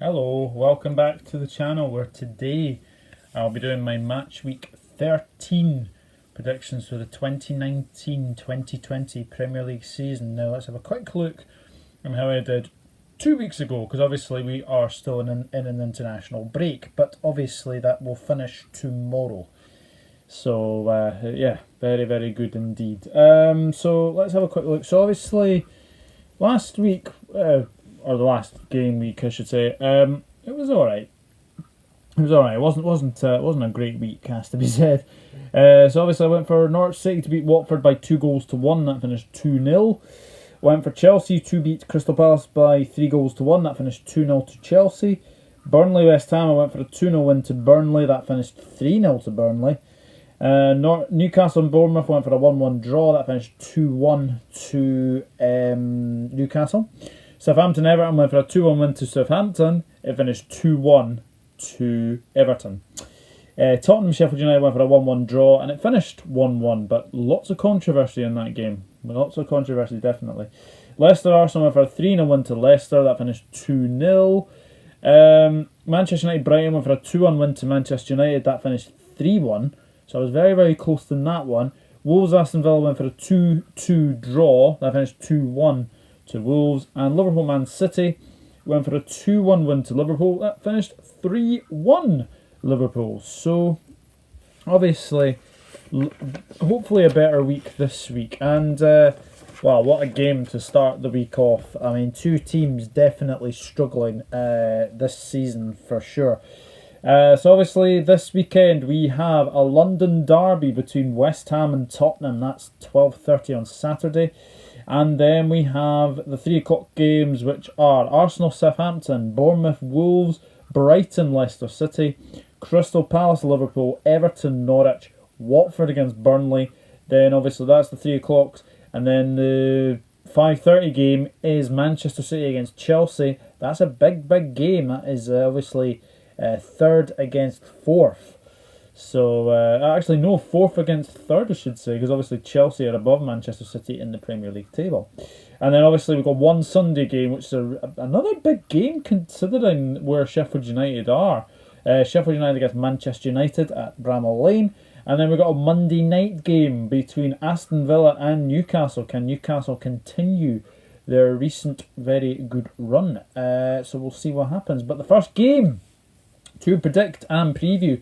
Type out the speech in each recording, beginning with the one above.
Hello, welcome back to the channel where today I'll be doing my match week 13 predictions for the 2019-2020 Premier League season. Now let's have a quick look at how I did 2 weeks ago, because obviously we are still in an international break, but obviously that will finish tomorrow. So yeah, very, very good indeed. So let's have a quick look. So obviously last week, or the last game week, I should say. It was all right. It was all right. It wasn't a great week, has to be said. So obviously, I went for Norwich City to beat Watford by 2-1. That finished 2-0. Went for Chelsea to beat Crystal Palace by 3-1. That finished 2-0 to Chelsea. Burnley West Ham. I went for a 2-0 win to Burnley. That finished 3-0 to Burnley. Newcastle and Bournemouth went for a 1-1 draw. That finished 2-1 to Newcastle. Southampton Everton went for a 2-1 win to Southampton. It finished 2-1 to Everton. Tottenham Sheffield United went for a 1-1 draw, and it finished 1-1, but lots of controversy in that game. Lots of controversy, definitely. Leicester Arsenal went for a 3-0 win to Leicester. That finished 2-0. Manchester United Brighton went for a 2-1 win to Manchester United. That finished 3-1. So I was very, very close in that one. Wolves Aston Villa went for a 2-2 draw. That finished 2-1 to Wolves. And Liverpool Man City went for a 2-1 win to Liverpool. That finished 3-1 Liverpool. So obviously, hopefully a better week this week. And wow, what a game to start the week off. I mean, two teams definitely struggling this season for sure. So obviously this weekend we have a London derby between West Ham and Tottenham. That's 12:30 on Saturday. And then we have the 3 o'clock games, which are Arsenal Southampton, Bournemouth Wolves, Brighton Leicester City, Crystal Palace Liverpool, Everton Norwich, Watford against Burnley. Then obviously that's the 3 o'clocks. And then the 5:30 game is Manchester City against Chelsea. That's a big, big game. That is obviously third against fourth. So, actually, no, fourth against third, I should say, because obviously Chelsea are above Manchester City in the Premier League table. And then obviously we've got one Sunday game, which is another big game considering where Sheffield United are. Sheffield United against Manchester United at Bramall Lane. And then we've got a Monday night game between Aston Villa and Newcastle. Can Newcastle continue their recent very good run? So we'll see what happens. But the first game to predict and preview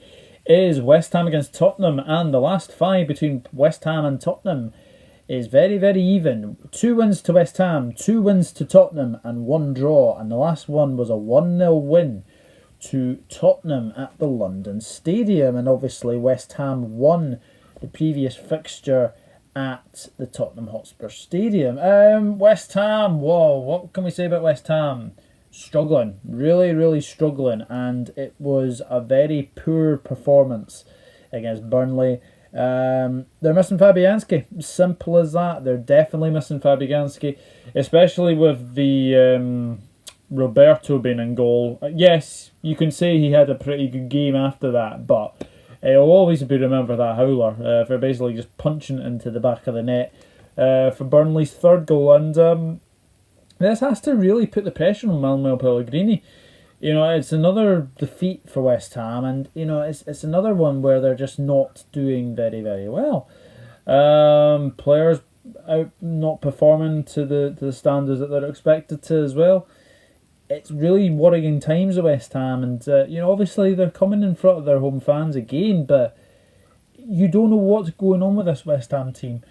is West Ham against Tottenham, and the last 5 between West Ham and Tottenham is very, very even. 2 wins to West Ham, 2 wins to Tottenham, and 1 draw. And the last one was a 1-0 win to Tottenham at the London Stadium. And obviously West Ham won the previous fixture at the Tottenham Hotspur Stadium. West Ham, whoa, what can we say about West Ham? Struggling, really, really struggling, and it was a very poor performance against Burnley. They're missing Fabianski, simple as that. They're definitely missing Fabianski, especially with the Roberto being in goal. Yes, you can say he had a pretty good game after that, but it'll always be remembered that howler for basically just punching it into the back of the net for Burnley's third goal. And this has to really put the pressure on Manuel Pellegrini. You know, it's another defeat for West Ham, and you know, it's another one where they're just not doing very, very well. Players out not performing to the standards that they're expected to as well. It's really worrying times at West Ham, and you know, obviously they're coming in front of their home fans again, but you don't know what's going on with this West Ham team.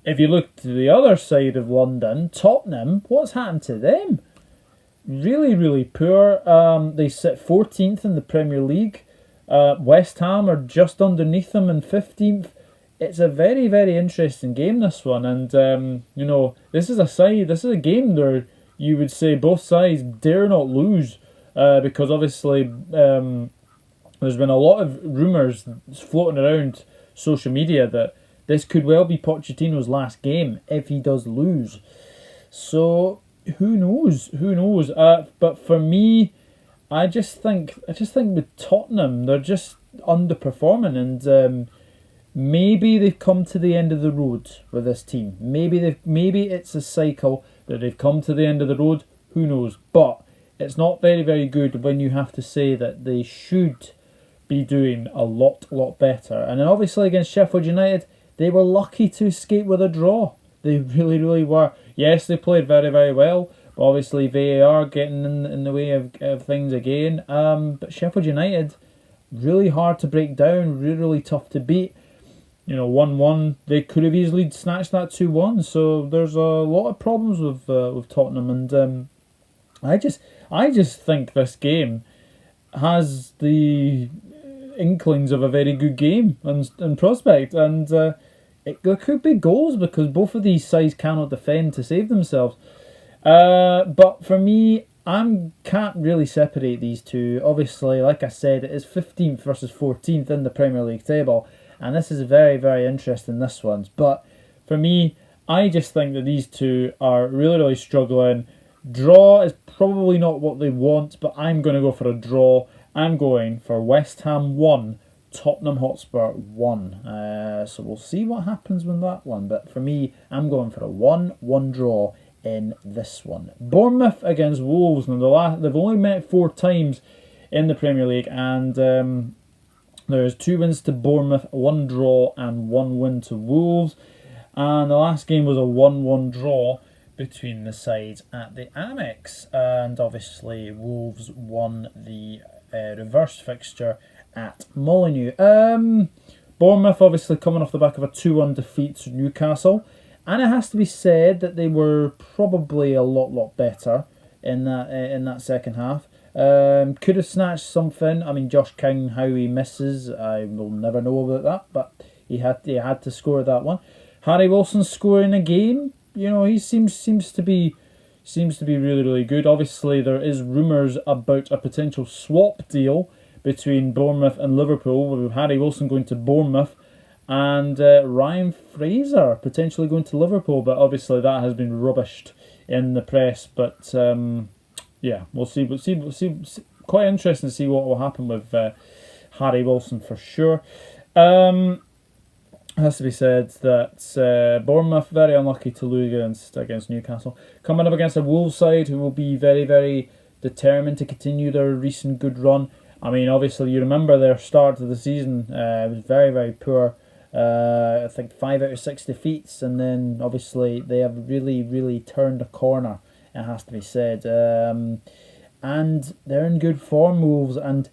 If you look to the other side of London, Tottenham, what's happened to them? Really, really poor. They sit 14th in the Premier League. West Ham are just underneath them in 15th. It's a very, very interesting game, this one. And, you know, this is a game where you would say both sides dare not lose. Because obviously there's been a lot of rumours floating around social media that this could well be Pochettino's last game if he does lose. So who knows? Who knows? But for me, I just think with Tottenham, they're just underperforming, and maybe they've come to the end of the road with this team. Maybe it's a cycle that they've come to the end of the road. Who knows? But it's not very, very good when you have to say that they should be doing a lot better. And then obviously against Sheffield United, they were lucky to escape with a draw. They really, really were. Yes, they played very, very well, but obviously VAR getting in the way of things again. But Sheffield United, really hard to break down, really, really tough to beat. 1-1. They could have easily snatched that 2-1. So there's a lot of problems with Tottenham, and I just think this game has the inklings of a very good game and prospect, and there could be goals because both of these sides cannot defend to save themselves. But for me, I can't really separate these two. Obviously, like I said, it is 15th versus 14th in the Premier League table, and this is very, very interesting, this one. But for me, I just think that these two are really, really struggling. Draw is probably not what they want, but I'm going to go for a draw. I'm going for West Ham 1, Tottenham Hotspur 1. So we'll see what happens with that one. But for me, I'm going for a 1-1 draw in this one. Bournemouth against Wolves. Now they've only met 4 times in the Premier League, and there's 2 wins to Bournemouth, 1 draw, and 1 win to Wolves. And the last game was a 1-1 draw between the sides at the Amex. And obviously, Wolves won the reverse fixture at Molineux. Bournemouth obviously coming off the back of a 2-1 defeat to Newcastle. And it has to be said that they were probably a lot better in that second half. Could have snatched something. I mean, Josh King, how he misses, I will never know about that. But he had to score that one. Harry Wilson scoring again. He seems to be really, really good. Obviously, there is rumours about a potential swap deal between Bournemouth and Liverpool, with Harry Wilson going to Bournemouth and Ryan Fraser potentially going to Liverpool. But obviously, that has been rubbished in the press. But yeah, we'll see. We'll see. Quite interesting to see what will happen with Harry Wilson for sure. Has to be said that Bournemouth very unlucky to lose against Newcastle. Coming up against a Wolves side who will be very, very determined to continue their recent good run. I mean, obviously you remember their start of the season was very, very poor. I think 5 out of 6 defeats, and then obviously they have really, really turned a corner. It has to be said, and they're in good form, Wolves, and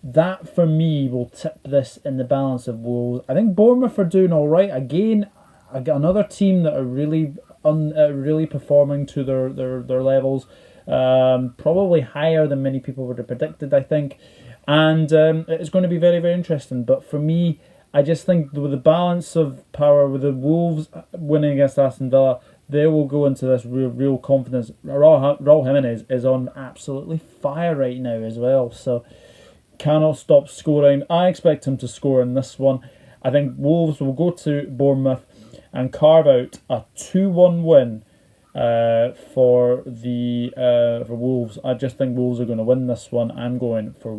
that, for me, will tip this in the balance of Wolves. I think Bournemouth are doing all right. Again, another team that are really performing to their levels. Probably higher than many people would have predicted, I think. And it's going to be very, very interesting. But for me, I just think with the balance of power, with the Wolves winning against Aston Villa, they will go into this real confidence. Raul Jimenez is on absolutely fire right now as well. So cannot stop scoring. I expect him to score in this one. I think Wolves will go to Bournemouth and carve out a 2-1 win for Wolves. I just think Wolves are going to win this one. I'm going for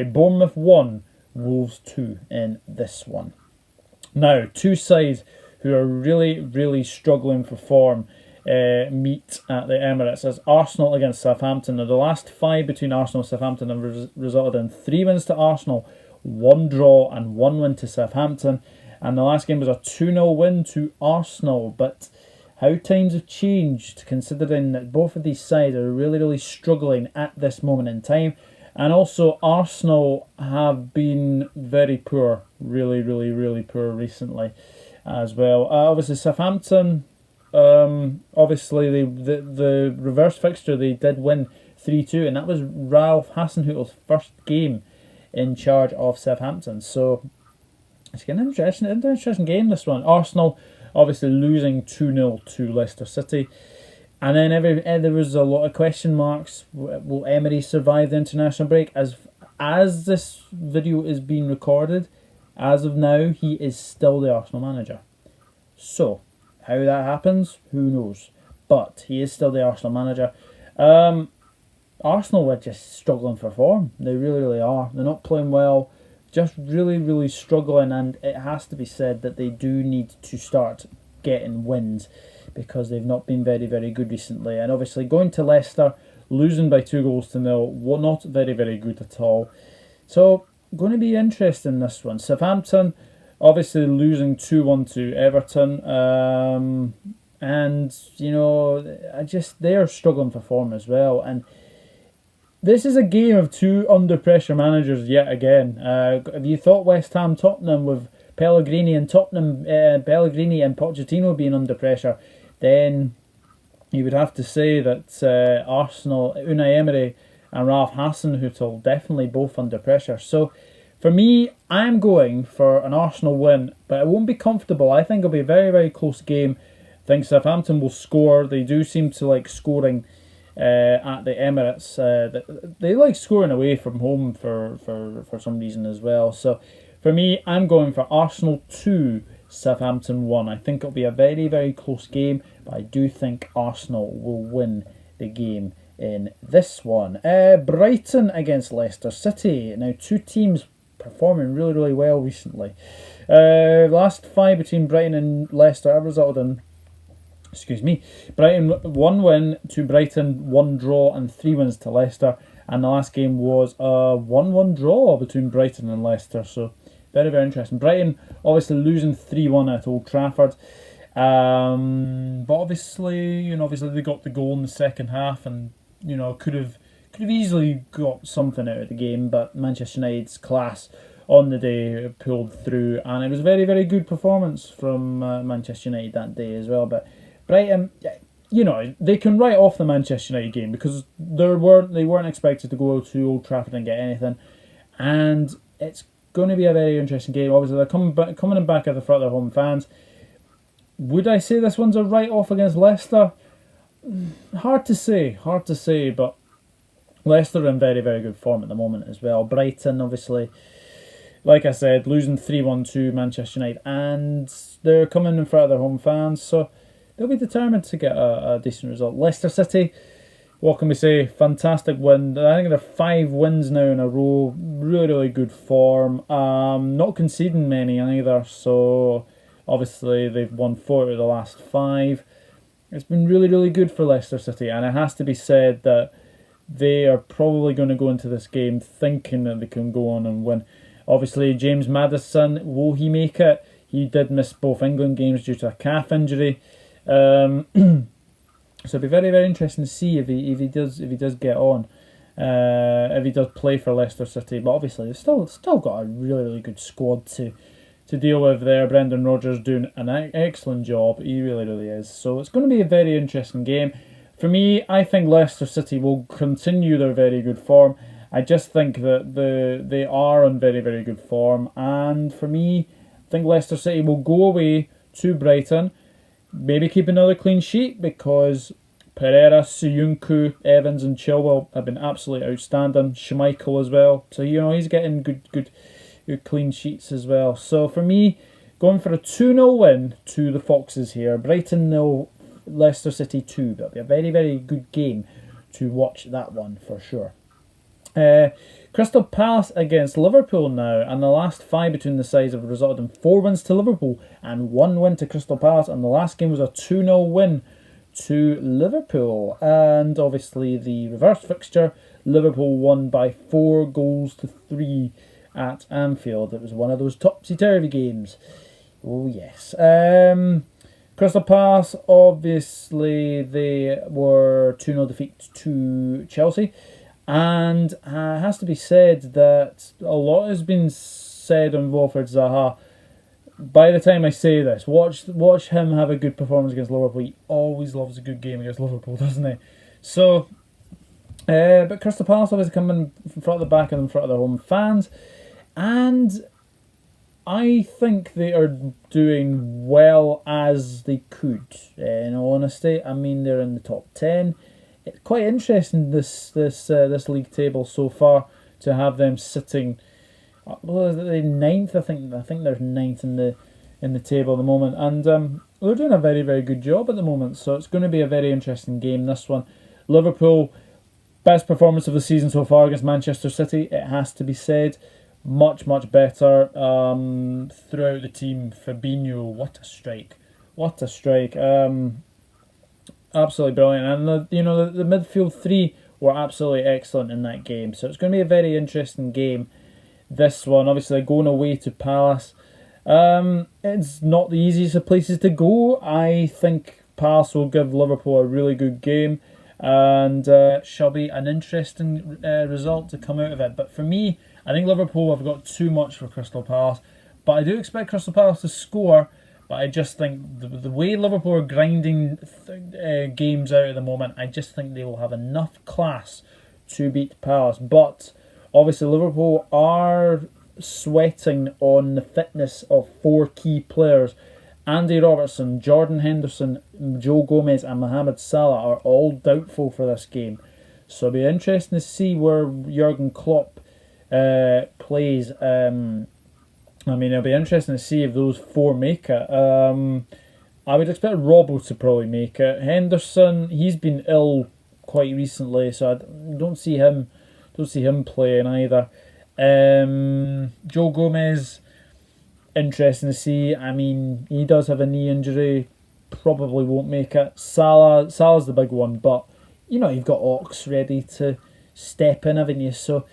Bournemouth 1, Wolves 2 in this one. Now, 2 sides who are really, really struggling for form meet at the Emirates as Arsenal against Southampton. Now, the last 5 between Arsenal and Southampton have resulted in 3 wins to Arsenal, 1 draw and 1 win to Southampton. And the last game was a 2-0 win to Arsenal. But how times have changed, considering that both of these sides are really, really struggling at this moment in time. And also, Arsenal have been very poor, really, really, really poor recently as well. Obviously, Southampton, obviously the reverse fixture, they did win 3-2, and that was Ralph Hasenhüttl's first game in charge of Southampton. So it's an interesting game, this one. Arsenal obviously losing 2-0 to Leicester City. And then there was a lot of question marks. Will Emery survive the international break? As this video is being recorded, as of now, he is still the Arsenal manager. So, how that happens, who knows? But he is still the Arsenal manager. Arsenal are just struggling for form. They really, really are. They're not playing well. Just really, really struggling. And it has to be said that they do need to start getting wins, because they've not been very, very good recently. And obviously going to Leicester losing by 2-0. Not very, very good at all. So, going to be interesting, this one. Southampton, obviously losing 2-1 to Everton. And, you know, they are struggling for form as well. And this is a game of two under-pressure managers yet again. If you thought West Ham Tottenham with Pellegrini and Pochettino being under pressure, then you would have to say that Arsenal, Unai Emery and Ralph Hasenhüttl definitely both under pressure. So for me, I'm going for an Arsenal win, but it won't be comfortable. I think it'll be a very, very close game. I think Southampton will score. They do seem to like scoring at the Emirates. They like scoring away from home for some reason as well. So for me, I'm going for Arsenal 2, Southampton 1. I think it'll be a very, very close game, but I do think Arsenal will win the game in this one. Brighton against Leicester City. Now, two teams performing really, really well recently. Last 5 between Brighton and Leicester have resulted in, Brighton 1 win to Brighton, 1 draw and 3 wins to Leicester. And the last game was a 1-1 draw between Brighton and Leicester. So very, very interesting. Brighton obviously losing 3-1 at Old Trafford. But obviously they got the goal in the second half, and could have easily got something out of the game. But Manchester United's class on the day pulled through, and it was a very, very good performance from Manchester United that day as well. But Brighton, they can write off the Manchester United game because they weren't expected to go to Old Trafford and get anything, and it's going to be a very interesting game. Obviously, they're coming back at the front of their home fans. Would I say this one's a write-off against Leicester? Hard to say, but Leicester are in very, very good form at the moment as well. Brighton, obviously, like I said, losing 3-1 to Manchester United, and they're coming in front of their home fans, so they'll be determined to get a decent result. Leicester City, what can we say? Fantastic win. I think they're 5 wins now in a row. Really, really good form. Not conceding many either. So obviously they've won 4 out of the last 5. It's been really, really good for Leicester City, and it has to be said that they are probably going to go into this game thinking that they can go on and win. Obviously, James Maddison, will he make it? He did miss both England games due to a calf injury. So it'll be very, very interesting to see if he does get on, if he does play for Leicester City. But obviously they've still got a really, really good squad to deal with there. Brendan Rodgers doing an excellent job. He really, really is. So it's going to be a very interesting game. For me, I think Leicester City will continue their very good form. I just think that they are on very, very good form. And for me, I think Leicester City will go away to Brighton. Maybe keep another clean sheet because Pereira, Suyuncu, Evans and Chilwell have been absolutely outstanding. Schmeichel as well. So, he's getting good clean sheets as well. So, for me, going for a 2-0 win to the Foxes here. Brighton 0, Leicester City 2. But it'll be a very, very good game to watch that one for sure. Crystal Palace against Liverpool now, and the last 5 between the sides have resulted in 4 wins to Liverpool and 1 win to Crystal Palace, and the last game was a 2-0 win to Liverpool. And obviously the reverse fixture, Liverpool won by 4-3 at Anfield. It was one of those topsy-turvy games. Oh yes. Crystal Palace, obviously they were 2-0 defeat to Chelsea. And it has to be said that a lot has been said on Wilfred Zaha. By the time I say this, watch him have a good performance against Liverpool. He always loves a good game against Liverpool, doesn't he? So, but Crystal Palace obviously coming in front of the back and in front of their home fans. And I think they are doing well as they could. In all honesty, I mean, they're in the top 10. It's quite interesting this league table so far to have them sitting. Well, is it ninth? I think there's ninth in the table at the moment, and they're doing a very, very good job at the moment. So it's going to be a very interesting game, this one. Liverpool, best performance of the season so far against Manchester City. It has to be said, much better throughout the team. Fabinho, what a strike! Absolutely brilliant. And the midfield 3 were absolutely excellent in that game. So it's going to be a very interesting game. This one, obviously, going away to Palace. It's not the easiest of places to go. I think Palace will give Liverpool a really good game, and shall be an interesting result to come out of it. But for me, I think Liverpool have got too much for Crystal Palace. But I do expect Crystal Palace to score. But I just think the way Liverpool are grinding games out at the moment, I just think they will have enough class to beat Palace. But obviously Liverpool are sweating on the fitness of 4 key players. Andy Robertson, Jordan Henderson, Joe Gomez and Mohamed Salah are all doubtful for this game. So it'll be interesting to see where Jurgen Klopp plays. It'll be interesting to see if those 4 make it. I would expect Robbo to probably make it. Henderson, he's been ill quite recently, so I don't see him playing either. Joe Gomez, interesting to see. I mean, he does have a knee injury, probably won't make it. Salah's the big one, but you've got Ox ready to step in, haven't you? So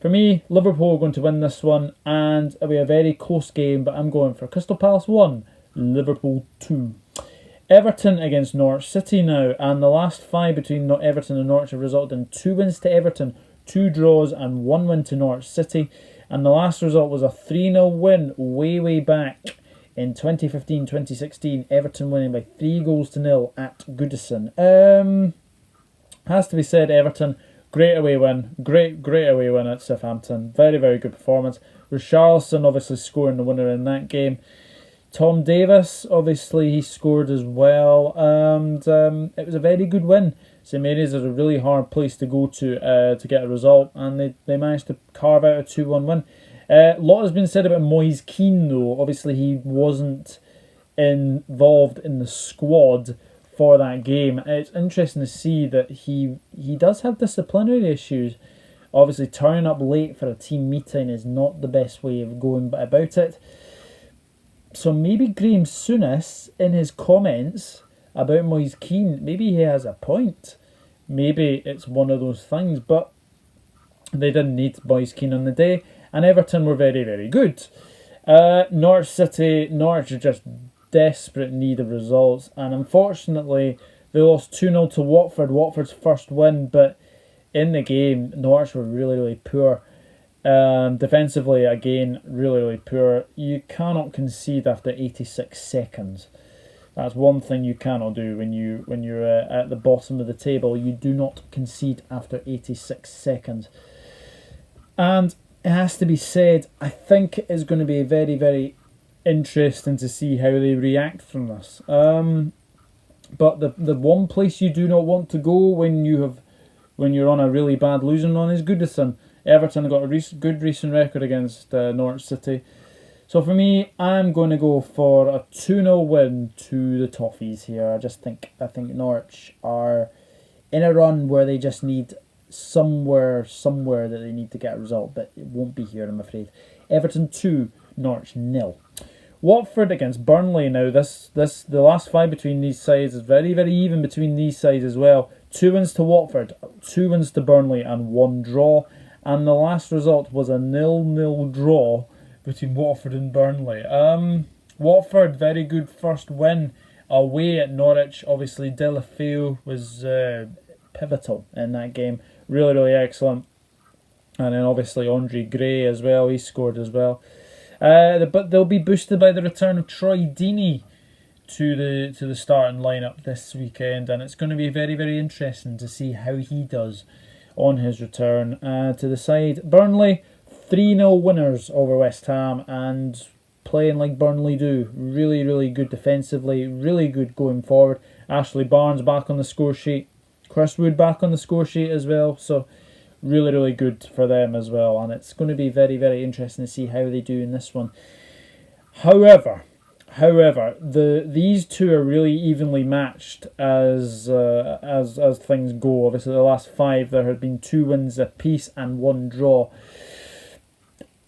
for me, Liverpool are going to win this one, and it'll be a very close game, but I'm going for Crystal Palace 1, Liverpool 2. Everton against Norwich City now, and the last 5 between Everton and Norwich have resulted in 2 wins to Everton, 2 draws and 1 win to Norwich City, and the last result was a 3-0 win way back in 2015-2016, Everton winning by 3-0 at Goodison. Has to be said, Everton, great away win, great away win at Southampton, very good performance. Richarlison obviously scoring the winner in that game. Tom Davis, obviously he scored as well, and it was a very good win. St Mary's is a really hard place to go to get a result, and they managed to carve out a 2-1 win. A lot has been said about Moise Kean though. Obviously he wasn't involved in the squad for that game. It's interesting to see that he does have disciplinary issues. Obviously turning up late for a team meeting is not the best way of going about it. So maybe Graham Souness, in his comments about Moise Kean, maybe he has a point. Maybe it's one of those things, but they didn't need Moise Kean on the day, and Everton were very good. Norwich City, Norwich are just desperate need of results, and unfortunately they lost 2-0 to Watford, Watford's first win, but in the game Norwich were really poor. Defensively, again, really poor. You cannot concede after 86 seconds. That's one thing you cannot do when you're at the bottom of the table. You do not concede after 86 seconds. And it has to be said, I think it's going to be very interesting to see how they react from this. But the one place you do not want to go when you're on a really bad losing run is Goodison. Everton have got a good recent record against Norwich City. So for me, I'm going to go for a 2-0 win to the Toffees here. I think Norwich are in a run where they just need somewhere that they need to get a result, but it won't be here, I'm afraid. Everton 2, Norwich 0. Watford against Burnley now. The last 5 between these sides is very even between these sides as well. 2 wins to Watford, 2 wins to Burnley, and 1 draw. And the last result was a 0-0 draw between Watford and Burnley. Watford, very good first win away at Norwich. Obviously, Delafeu was pivotal in that game. Really excellent. And then obviously Andre Gray as well. He scored as well. But they'll be boosted by the return of Troy Deeney to the starting lineup this weekend. And it's going to be very interesting to see how he does on his return to the side. Burnley, 3-0 winners over West Ham, and playing like Burnley do. Really good defensively, really good going forward. Ashley Barnes back on the score sheet. Chris Wood back on the score sheet as well. So really good for them as well. And it's going to be very interesting to see how they do in this one. However, these two are really evenly matched as things go. Obviously, the last 5 there have been 2 wins apiece and 1 draw.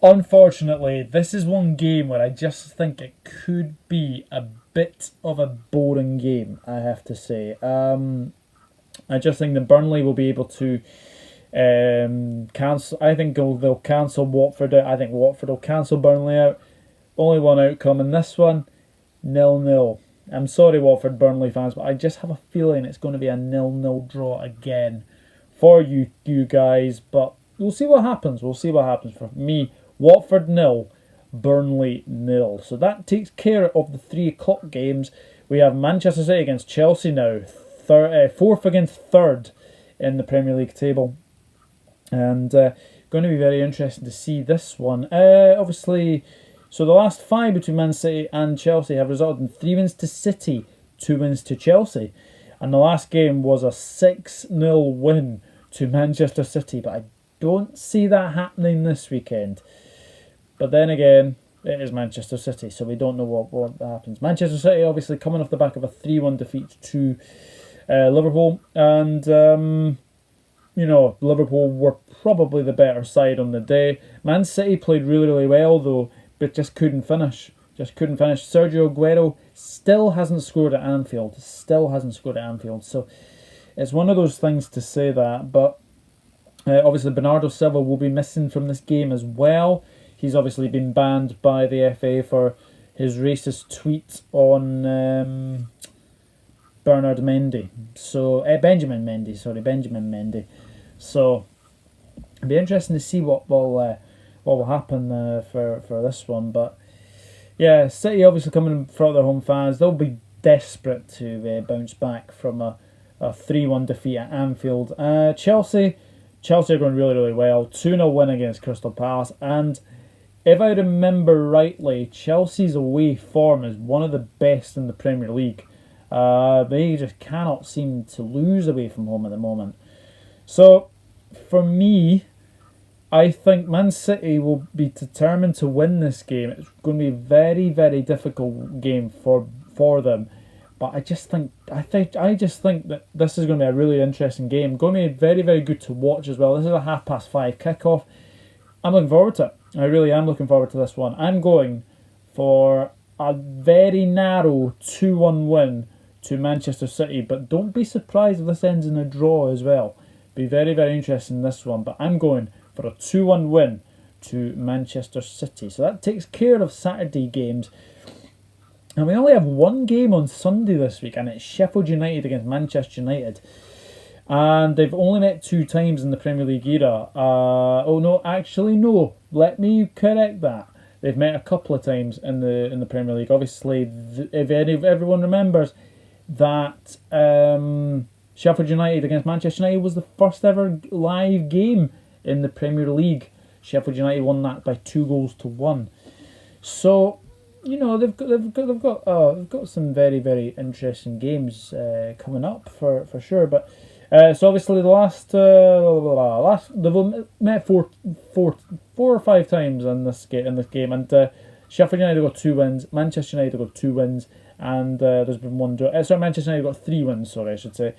Unfortunately, this is one game where I just think it could be a bit of a boring game, I have to say. I just think that Burnley will be able to cancel. I think they'll cancel Watford out. I think Watford will cancel Burnley out. Only one outcome in this one, 0-0. I'm sorry, Watford Burnley fans, but I just have a feeling it's going to be a 0-0 draw again for you guys. But we'll see what happens. We'll see what happens. For me, Watford 0, Burnley 0. So that takes care of the 3 o'clock games. We have Manchester City against Chelsea now, fourth against third in the Premier League table, and going to be very interesting to see this one. Obviously, so the last 5 between Man City and Chelsea have resulted in 3 wins to City, 2 wins to Chelsea, and the last game was a 6-0 win to Manchester City. But I don't see that happening this weekend. But then again, it is Manchester City, so we don't know what happens. Manchester City obviously coming off the back of a 3-1 defeat to Liverpool, and Liverpool were probably the better side on the day. Man City played really, really well though, but just couldn't finish. Sergio Aguero still hasn't scored at Anfield. So it's one of those things to say that. But obviously Bernardo Silva will be missing from this game as well. He's obviously been banned by the FA for his racist tweet on Benjamin Mendy. So it'll be interesting to see what will happen for this one. But yeah, City obviously coming in front of their home fans. They'll be desperate to bounce back from a 3-1 defeat at Anfield. Chelsea are going really, really well. 2-0 win against Crystal Palace, and if I remember rightly, Chelsea's away form is one of the best in the Premier League. They just cannot seem to lose away from home at the moment. So, for me, I think Man City will be determined to win this game. It's going to be a very, very difficult game for them. But I just think that this is going to be a really interesting game. Going to be very, very good to watch as well. This is a 5:30 kickoff. I'm looking forward to it. I really am looking forward to this one. I'm going for a very narrow 2-1 win to Manchester City, but don't be surprised if this ends in a draw as well. Be very, very interesting in this one, but I'm going for a 2-1 win to Manchester City. So that takes care of Saturday games. And we only have one game on Sunday this week, and it's Sheffield United against Manchester United. And they've only met 2 times in the Premier League era. No. Let me correct that. They've met a couple of times in the Premier League. Obviously, if everyone remembers that Sheffield United against Manchester United was the first ever live game in the Premier League. Sheffield United won that by 2-1. So, they've got some very, very interesting games coming up for sure. But so obviously they've met four or five times in this game, and Sheffield United got 2 wins, Manchester United got 2 wins, and there's been one draw. Manchester United got 3 wins. I should say,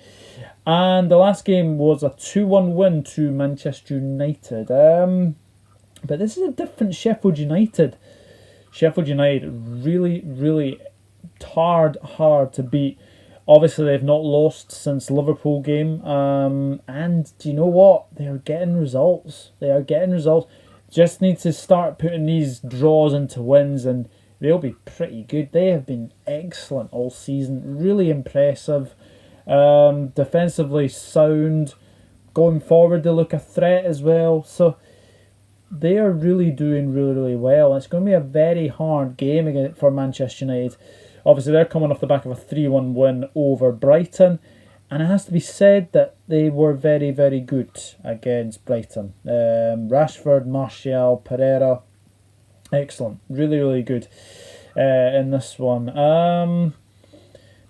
and the last game was a 2-1 win to Manchester United. But this is a different Sheffield United. Sheffield United really, really hard to beat. Obviously, they've not lost since Liverpool game. And do you know what? They are getting results. Just need to start putting these draws into wins, and they'll be pretty good. They have been excellent all season. Really impressive. Defensively sound. Going forward, they look a threat as well. So they are really doing really, really well. It's going to be a very hard game again for Manchester United. Obviously, they're coming off the back of a 3-1 win over Brighton. And it has to be said that they were very, very good against Brighton. Rashford, Martial, Pereira, excellent. Really, really good in this one. Now,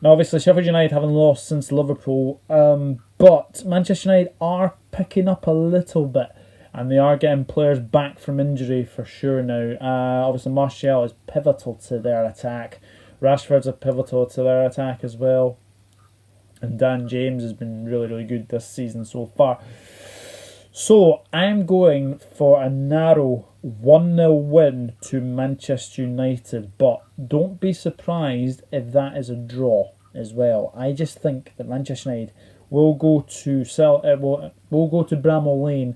obviously, Sheffield United haven't lost since Liverpool. But Manchester United are picking up a little bit. And they are getting players back from injury for sure now. Obviously, Martial is pivotal to their attack. Rashford's a pivotal to their attack as well. And Dan James has been really, really good this season so far. So, I'm going for a narrow 1-0 win to Manchester United. But don't be surprised if that is a draw as well. I just think that Manchester United will go to will go to Bramall Lane,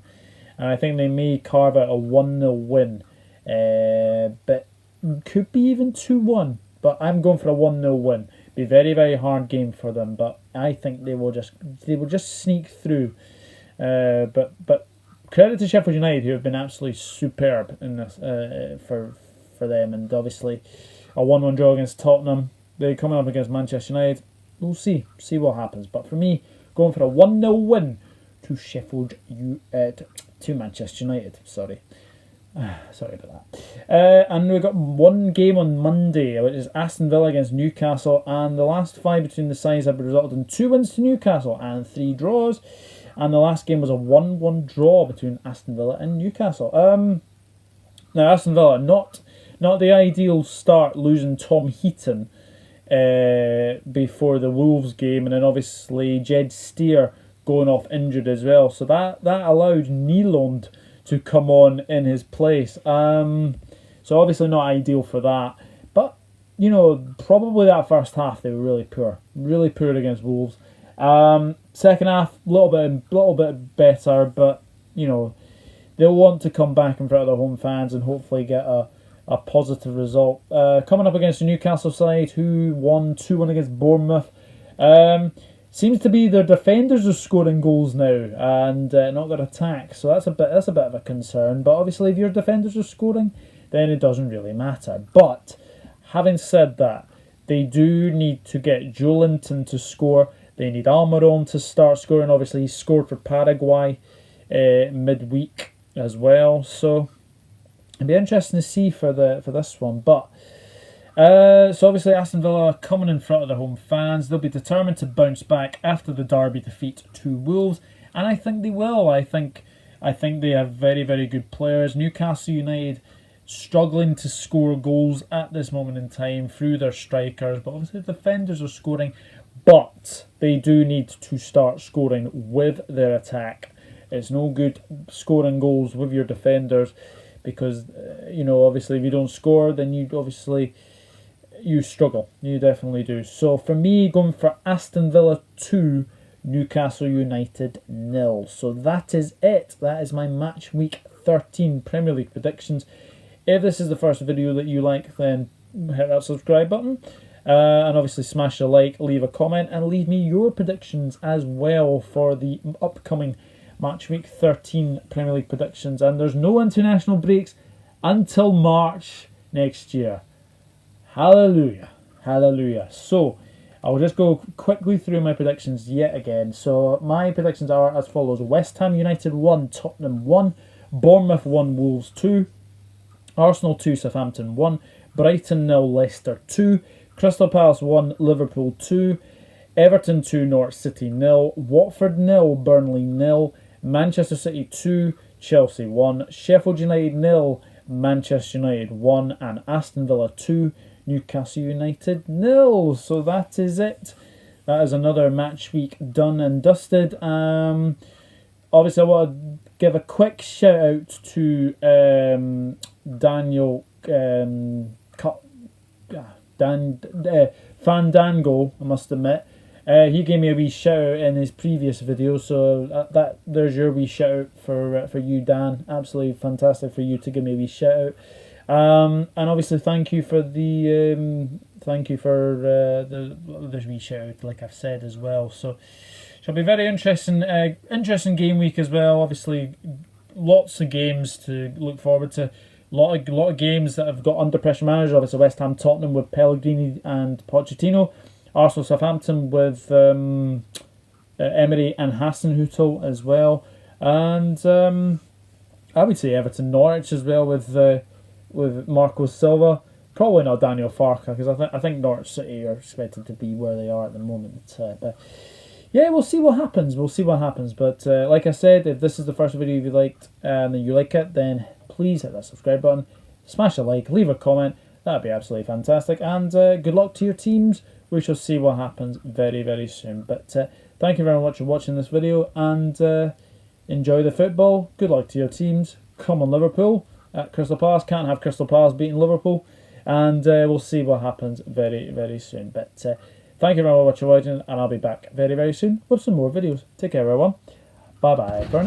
and I think they may carve out a 1-0 win, but could be even 2-1. But I'm going for a 1-0 win. Be very, very hard game for them, but I think they will just sneak through. But credit to Sheffield United, who have been absolutely superb in this for them, and obviously a 1-1 draw against Tottenham. They're coming up against Manchester United. We'll see what happens. But for me, going for a 1-0 win to to Manchester United. Sorry about that. And we've got one game on Monday, which is Aston Villa against Newcastle, and the last 5 between the sides have resulted in 2 wins to Newcastle and 3 draws, and the last game was a 1-1 draw between Aston Villa and Newcastle. Now Aston Villa, not the ideal start, losing Tom Heaton before the Wolves game, and then obviously Jed Steer going off injured as well, so that allowed Nyland to come on in his place. So obviously not ideal for that. But, probably that first half they were really poor against Wolves. Second half, a little bit better, but, they'll want to come back in front of their home fans and hopefully get a positive result. Coming up against the Newcastle side, who won 2-1 against Bournemouth. Seems to be their defenders are scoring goals now and not their attack, so that's a bit of a concern. But obviously, if your defenders are scoring, then it doesn't really matter. But having said that, they do need to get Joelinton to score. They need Almiron to start scoring. Obviously, he scored for Paraguay midweek as well, so it'd be interesting to see for this one. But so obviously Aston Villa are coming in front of their home fans. They'll be determined to bounce back after the derby defeat to Wolves, and I think they will. I think they have very, very good players. Newcastle United struggling to score goals at this moment in time through their strikers, but obviously the defenders are scoring. But they do need to start scoring with their attack. It's no good scoring goals with your defenders, because obviously if you don't score, then you struggle. You definitely do. So for me, going for Aston Villa 2, Newcastle United 0. So that is it. That is my match week 13 Premier League predictions. If this is the first video that you like, then hit that subscribe button. And obviously smash a like, leave a comment, and leave me your predictions as well for the upcoming match week 13 Premier League predictions. And there's no international breaks until March next year. Hallelujah. Hallelujah. So, I'll just go quickly through my predictions yet again. So, my predictions are as follows. West Ham United 1, Tottenham 1, Bournemouth 1, Wolves 2, Arsenal 2, Southampton 1, Brighton 0, Leicester 2, Crystal Palace 1, Liverpool 2, Everton 2, Norwich City 0, Watford 0, Burnley 0, Manchester City 2, Chelsea 1, Sheffield United 0, Manchester United 1, and Aston Villa 2, Newcastle United 0. So that is it. That is another match week done and dusted. Obviously, I want to give a quick shout out to Daniel Fandango, I must admit. He gave me a wee shout out in his previous video, so there's your wee shout out for you, Dan. Absolutely fantastic for you to give me a wee shout out. And obviously thank you for the wee shout out, like I've said as well. So shall be very interesting game week as well. Obviously lots of games to look forward to. Lot of games that have got under pressure managers. Obviously West Ham Tottenham with Pellegrini and Pochettino. Arsenal Southampton with Emery and Hasenhüttl as well. And I would say Everton Norwich as well with Marco Silva. Probably not Daniel Farke, because I think Norwich City are expected to be where they are at the moment. But yeah, we'll see what happens. But like I said, if this is the first video you liked and you like it, then please hit that subscribe button, smash a like, leave a comment. That'd be absolutely fantastic. And good luck to your teams. We shall see what happens very, very soon. But thank you very much for watching this video, and enjoy the football. Good luck to your teams. Come on, Liverpool at Crystal Palace. Can't have Crystal Palace beating Liverpool. And we'll see what happens very, very soon. But Thank you very much for watching, and I'll be back very, very soon with some more videos. Take care, everyone. Bye-bye for now.